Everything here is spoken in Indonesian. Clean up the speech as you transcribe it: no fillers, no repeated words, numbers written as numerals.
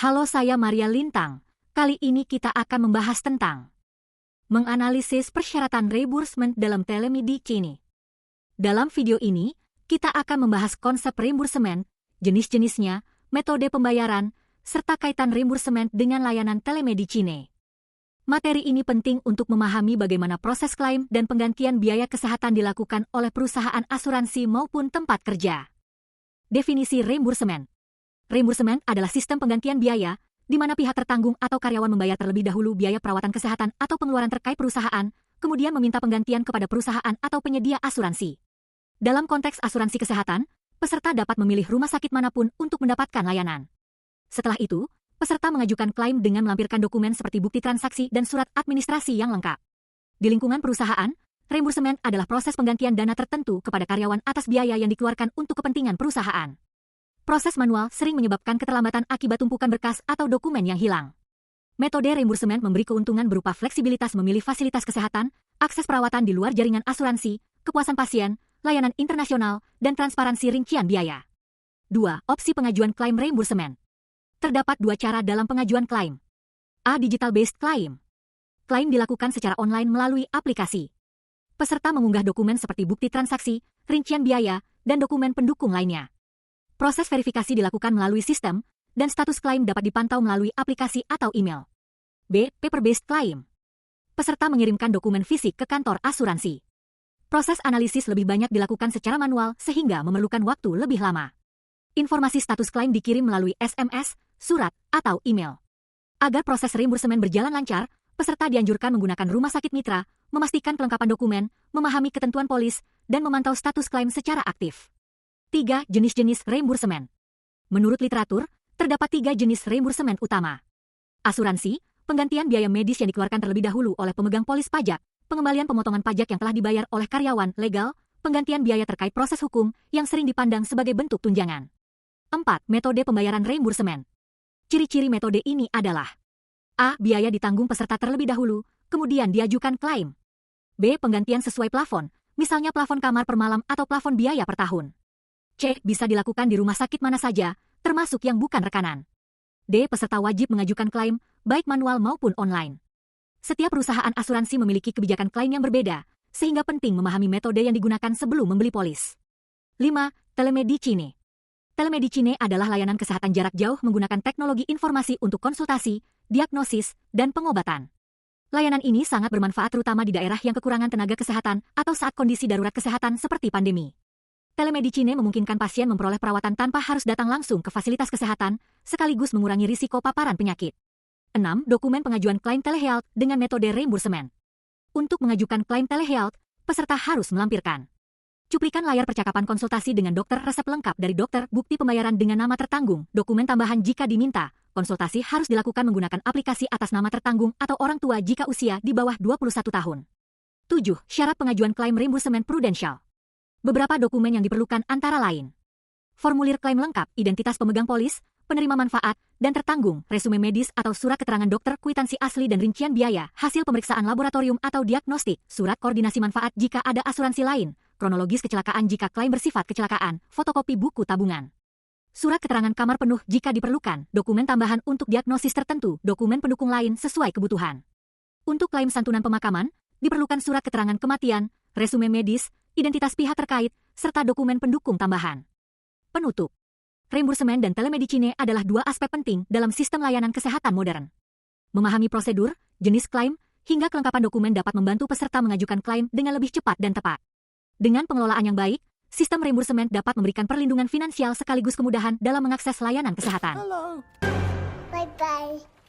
Halo, saya Maria Lintang. Kali ini kita akan membahas tentang menganalisis persyaratan reimbursement dalam telemedicine. Dalam video ini, kita akan membahas konsep reimbursement, jenis-jenisnya, metode pembayaran, serta kaitan reimbursement dengan layanan telemedicine. Materi ini penting untuk memahami bagaimana proses klaim dan penggantian biaya kesehatan dilakukan oleh perusahaan asuransi maupun tempat kerja. Definisi reimbursement. Reimbursement adalah sistem penggantian biaya, di mana pihak tertanggung atau karyawan membayar terlebih dahulu biaya perawatan kesehatan atau pengeluaran terkait perusahaan, kemudian meminta penggantian kepada perusahaan atau penyedia asuransi. Dalam konteks asuransi kesehatan, peserta dapat memilih rumah sakit manapun untuk mendapatkan layanan. Setelah itu, peserta mengajukan klaim dengan melampirkan dokumen seperti bukti transaksi dan surat administrasi yang lengkap. Di lingkungan perusahaan, reimbursement adalah proses penggantian dana tertentu kepada karyawan atas biaya yang dikeluarkan untuk kepentingan perusahaan. Proses manual sering menyebabkan keterlambatan akibat tumpukan berkas atau dokumen yang hilang. Metode reimbursement memberi keuntungan berupa fleksibilitas memilih fasilitas kesehatan, akses perawatan di luar jaringan asuransi, kepuasan pasien, layanan internasional, dan transparansi rincian biaya. 2. Opsi pengajuan klaim reimbursement. Terdapat dua cara dalam pengajuan klaim. A. Digital-based claim. Klaim dilakukan secara online melalui aplikasi. Peserta mengunggah dokumen seperti bukti transaksi, rincian biaya, dan dokumen pendukung lainnya. Proses verifikasi dilakukan melalui sistem, dan status klaim dapat dipantau melalui aplikasi atau email. B. Paper-based claim. Peserta mengirimkan dokumen fisik ke kantor asuransi. Proses analisis lebih banyak dilakukan secara manual sehingga memerlukan waktu lebih lama. Informasi status klaim dikirim melalui SMS, surat, atau email. Agar proses reimbursement berjalan lancar, peserta dianjurkan menggunakan rumah sakit mitra, memastikan kelengkapan dokumen, memahami ketentuan polis, dan memantau status klaim secara aktif. 3. Jenis-jenis reimbursement. Menurut literatur, terdapat 3 jenis reimbursement utama. Asuransi, penggantian biaya medis yang dikeluarkan terlebih dahulu oleh pemegang polis pajak, pengembalian pemotongan pajak yang telah dibayar oleh karyawan legal, penggantian biaya terkait proses hukum yang sering dipandang sebagai bentuk tunjangan. 4. Metode pembayaran reimbursement. Ciri-ciri metode ini adalah A. Biaya ditanggung peserta terlebih dahulu, kemudian diajukan klaim. B. Penggantian sesuai plafon, misalnya plafon kamar per malam atau plafon biaya per tahun. C. Bisa dilakukan di rumah sakit mana saja, termasuk yang bukan rekanan. D. Peserta wajib mengajukan klaim, baik manual maupun online. Setiap perusahaan asuransi memiliki kebijakan klaim yang berbeda, sehingga penting memahami metode yang digunakan sebelum membeli polis. 5. Telemedicine. Telemedicine adalah layanan kesehatan jarak jauh menggunakan teknologi informasi untuk konsultasi, diagnosis, dan pengobatan. Layanan ini sangat bermanfaat terutama di daerah yang kekurangan tenaga kesehatan atau saat kondisi darurat kesehatan seperti pandemi. Telemedicine memungkinkan pasien memperoleh perawatan tanpa harus datang langsung ke fasilitas kesehatan, sekaligus mengurangi risiko paparan penyakit. 6. Dokumen pengajuan klaim telehealth dengan metode reimbursement. Untuk mengajukan klaim telehealth, peserta harus melampirkan cuplikan layar percakapan konsultasi dengan dokter, resep lengkap dari dokter, bukti pembayaran dengan nama tertanggung, dokumen tambahan jika diminta. Konsultasi harus dilakukan menggunakan aplikasi atas nama tertanggung atau orang tua jika usia di bawah 21 tahun. 7. Syarat pengajuan klaim reimbursement prudential. Beberapa dokumen yang diperlukan antara lain formulir klaim lengkap, identitas pemegang polis, penerima manfaat, dan tertanggung, resume medis atau surat keterangan dokter, kwitansi asli dan rincian biaya, hasil pemeriksaan laboratorium atau diagnostik, surat koordinasi manfaat jika ada asuransi lain, kronologis kecelakaan jika klaim bersifat kecelakaan, fotokopi buku tabungan. Surat keterangan kamar penuh jika diperlukan, dokumen tambahan untuk diagnosis tertentu, dokumen pendukung lain sesuai kebutuhan. Untuk klaim santunan pemakaman, diperlukan surat keterangan kematian, resume medis, identitas pihak terkait, serta dokumen pendukung tambahan. Penutup. Reimbursement dan telemedicine adalah dua aspek penting dalam sistem layanan kesehatan modern. Memahami prosedur, jenis klaim, hingga kelengkapan dokumen dapat membantu peserta mengajukan klaim dengan lebih cepat dan tepat. Dengan pengelolaan yang baik, sistem reimbursement dapat memberikan perlindungan finansial sekaligus kemudahan dalam mengakses layanan kesehatan. Hello. Bye-bye.